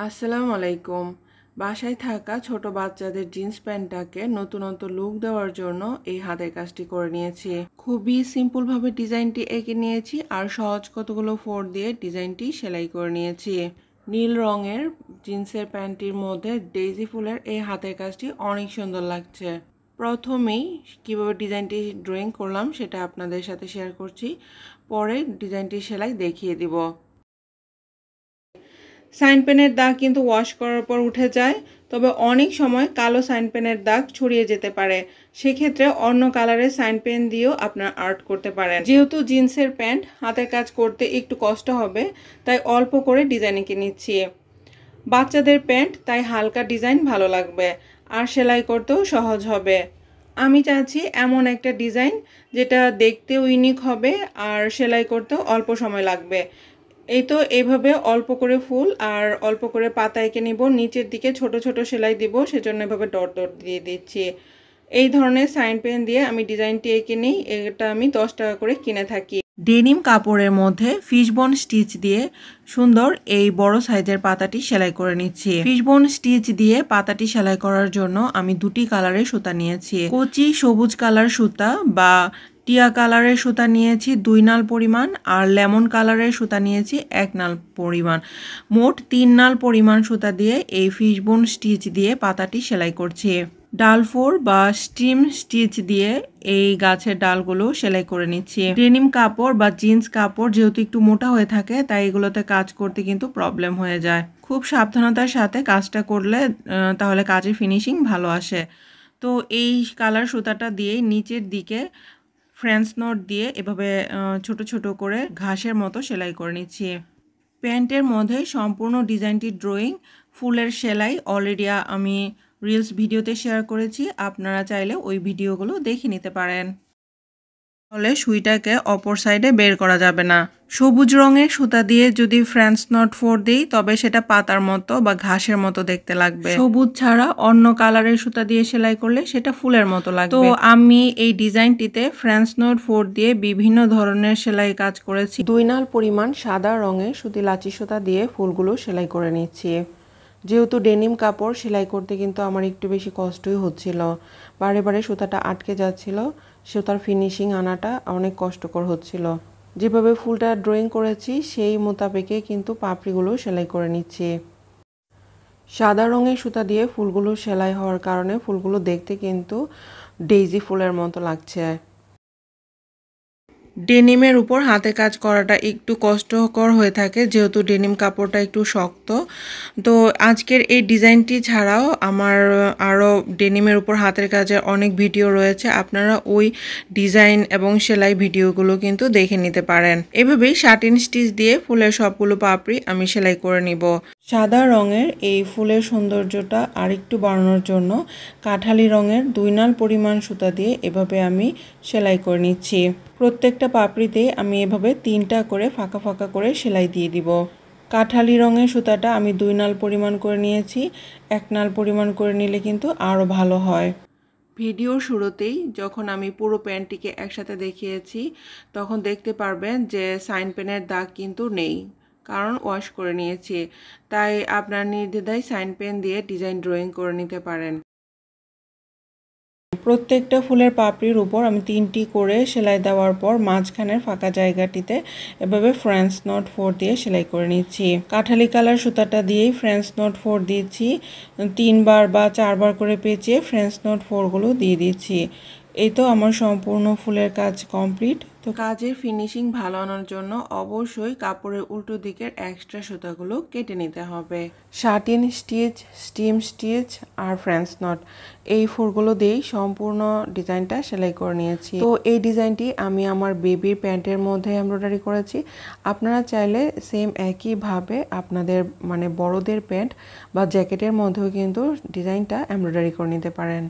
আসসালামু আলাইকুম। বাসায় থাকা ছোট বাচ্চাদের জিন্স প্যান্টটাকে নতুনত্ব লুক দেওয়ার জন্য এই হাতের কাজটি করে নিয়েছি। খুবই সিম্পলভাবে ডিজাইনটি এঁকে নিয়েছি আর সহজ কতগুলো ফোর দিয়ে ডিজাইনটি সেলাই করে নিয়েছি। নীল রঙের জিন্সের প্যান্টটির মধ্যে ডেইজি ফুলের এই হাতের কাজটি অনেক সুন্দর লাগছে। প্রথমেই কীভাবে ডিজাইনটি ড্রয়িং করলাম সেটা আপনাদের সাথে শেয়ার করছি, পরে ডিজাইনটি সেলাই দেখিয়ে দিব। সাইন পেনের দাগ কিন্তু ওয়াশ করার পর উঠে যায়, তবে অনেক সময় কালো সাইন পেনের দাগ ছড়িয়ে যেতে পারে। সেক্ষেত্রে অন্য কালারের সাইন পেন দিয়েও আপনার আর্ট করতে পারেন। যেহেতু জিন্সের প্যান্ট হাতের কাজ করতে একটু কষ্ট হবে, তাই অল্প করে ডিজাইন এঁকে নিচ্ছি। বাচ্চাদের প্যান্ট তাই হালকা ডিজাইন ভালো লাগবে আর সেলাই করতেও সহজ হবে। আমি চাচ্ছি এমন একটা ডিজাইন যেটা দেখতেও ইউনিক হবে আর সেলাই করতেও অল্প সময় লাগবে। এই তো এইভাবে অল্প করে ফুল আর অল্প করে পাতা এঁকে নিব। নিচের দিকে ছোট ছোট সেলাই দিব, সেজন্য এভাবে ডট ডট দিয়ে দিচ্ছি। এই ধরনের সাইন পেন দিয়ে আমি ডিজাইনটি এঁকে নিই। এটা আমি 10 টাকা করে কিনে থাকি। ডেনিম কাপড়ের মধ্যে ফিশবোন স্টিচ দিয়ে সুন্দর এই বড় সাইজের পাতাটি সেলাই করে নিচ্ছি। ফিশবোন স্টিচ দিয়ে পাতাটি সেলাই করার জন্য আমি দুটি কালারের সুতা নিয়েছি। কচি সবুজ কালার সুতা বা টিয়া কালারের সুতা নিয়েছি 2 নাল পরিমাণ, আর লেমন কালারের সুতা নিয়েছি 1 নাল পরিমাণ। মোট 3 নাল পরিমাণ সুতা দিয়ে এই ফিশবোন স্টিচ দিয়ে পাতাটি সেলাই করছি। ডাল ফোর বা স্টিম স্টিচ দিয়ে এই গাছের ডালগুলো সেলাই করে নিচ্ছি। ডেনিম কাপড় বা জিন্স কাপড় যেহেতু একটু মোটা হয়ে থাকে, তাই এগুলোতে কাজ করতে কিন্তু প্রবলেম হয়ে যায়। খুব সাবধানতার সাথে কাজটা করলে তাহলে কাজের ফিনিশিং ভালো আসে। তো এই কালার সুতাটা দিয়ে নিচের দিকে ফ্রেঞ্চ নট দিয়ে এভাবে ছোট ছোট করে ঘাসের মতো সেলাই করে নিচ্ছি। প্যান্টের মধ্যে সম্পূর্ণ ডিজাইনটি ড্রয়িং, ফুলের সেলাই অলরেডি আমি রিলস ভিডিওতে শেয়ার করেছি, আপনারা চাইলে ওই ভিডিওগুলো দেখে নিতে পারেন। তাহলে সুইটাকে অপর সাইডে বের করা যাবে না। সবুজ রঙের সুতা দিয়ে যদি ফ্রেঞ্চ নট ফোর দিই তবে সেটা পাতার মতো বা ঘাসের মতো দেখতে লাগবে। সবুজ ছাড়া অন্য কালারের সুতা দিয়ে সেলাই করলে সেটা ফুলের মতো লাগবে। তো আমি এই ডিজাইনটিতে ফ্রেঞ্চ নট ফোর দিয়ে বিভিন্ন ধরনের সেলাই কাজ করেছি। 2 নাল পরিমাণ সাদা রঙের সুতি লাচি সুতা দিয়ে ফুলগুলো সেলাই করে নিচ্ছি। যেহেতু ডেনিম কাপড় সেলাই করতে কিন্তু আমার একটু বেশি কষ্টই হচ্ছিল, বারে বারে সুতাটা আটকে যাচ্ছিল, সুতার ফিনিশিং আনাটা অনেক কষ্টকর হচ্ছিল। যেভাবে ফুলটা ড্রয়িং করেছি সেই মোতাবেকে কিন্তু পাপড়িগুলো সেলাই করে নিচ্ছি। সাদা রঙের সুতা দিয়ে ফুলগুলো সেলাই হওয়ার কারণে ফুলগুলো দেখতে কিন্তু ডেইজি ফুলের মতো লাগছে। ডেনিমের উপর হাতে কাজ করাটা একটু কষ্টকর হয়ে থাকে, যেহেতু ডেনিম কাপড়টা একটু শক্ত। তো আজকের এই ডিজাইনটি ছাড়াও আমার আরও ডেনিমের উপর হাতের কাজের অনেক ভিডিও রয়েছে, আপনারা ওই ডিজাইন এবং সেলাই ভিডিওগুলো কিন্তু দেখে নিতে পারেন। এভাবেই শার্টিন স্টিচ দিয়ে ফুলের সবগুলো পাপড়ি আমি সেলাই করে নিব। সাদা রঙের এই ফুলের সৌন্দর্যটা আরেকটু বাড়ানোর জন্য কাঠালি রঙের 2 নাল পরিমাণ সুতা দিয়ে এভাবে আমি সেলাই করে নিচ্ছি। প্রত্যেকটা পাপড়িতে আমি এভাবে 3টা করে ফাঁকা ফাঁকা করে সেলাই দিয়ে দিব। কাঠালি রঙের সুতাটা আমি 2 নাল পরিমাণ করে নিয়েছি, 1 নাল পরিমাণ করে নিলে কিন্তু আরও ভালো হয়। ভিডিওর শুরুতেই যখন আমি পুরো প্যান্টটিকে একসাথে দেখিয়েছি তখন দেখতে পারবেন যে সাইন পেনের দাগ কিন্তু নেই, কারণ ওয়াশ করে নিয়েছি। তাই আপনার নির্দ্বিধায় সাইন পেন দিয়ে ডিজাইন ড্রয়িং করে নিতে পারেন। প্রত্যেকটা ফুলের পাপড়ির উপর আমি 3টি করে সেলাই দেওয়ার পর মাঝখানের ফাঁকা জায়গাটিতে এভাবে ফ্রেঞ্চ নট ফোর দিয়ে সেলাই করে নিচ্ছি। কাঠালি কালার সুতাটা দিয়েই ফ্রেঞ্চ নট ফোর দিচ্ছি, 3বার বা 4বার করে পেঁচিয়ে ফ্রেঞ্চ নট ফোরগুলো দিয়ে দিচ্ছি। এই তো আমার সম্পূর্ণ ফুলের কাজ কমপ্লিট। তো কাজের ফিনিশিং ভালো আনার জন্য অবশ্যই কাপড়ের উল্টো দিকের এক্সট্রা সুতাগুলো কেটে নিতে হবে। শার্টিন স্টিচ, স্টিম স্টিচ আর ফ্রেঞ্চ নট এই ফোরগুলো দিয়েই সম্পূর্ণ ডিজাইনটা সেলাই করে নিয়েছি। তো এই ডিজাইনটি আমি আমার বেবির প্যান্টের মধ্যে এমব্রয়ডারি করেছি। আপনারা চাইলে সেম একইভাবে আপনাদের বড়দের প্যান্ট বা জ্যাকেটের মধ্যেও কিন্তু ডিজাইনটা এমব্রয়ডারি করে নিতে পারেন।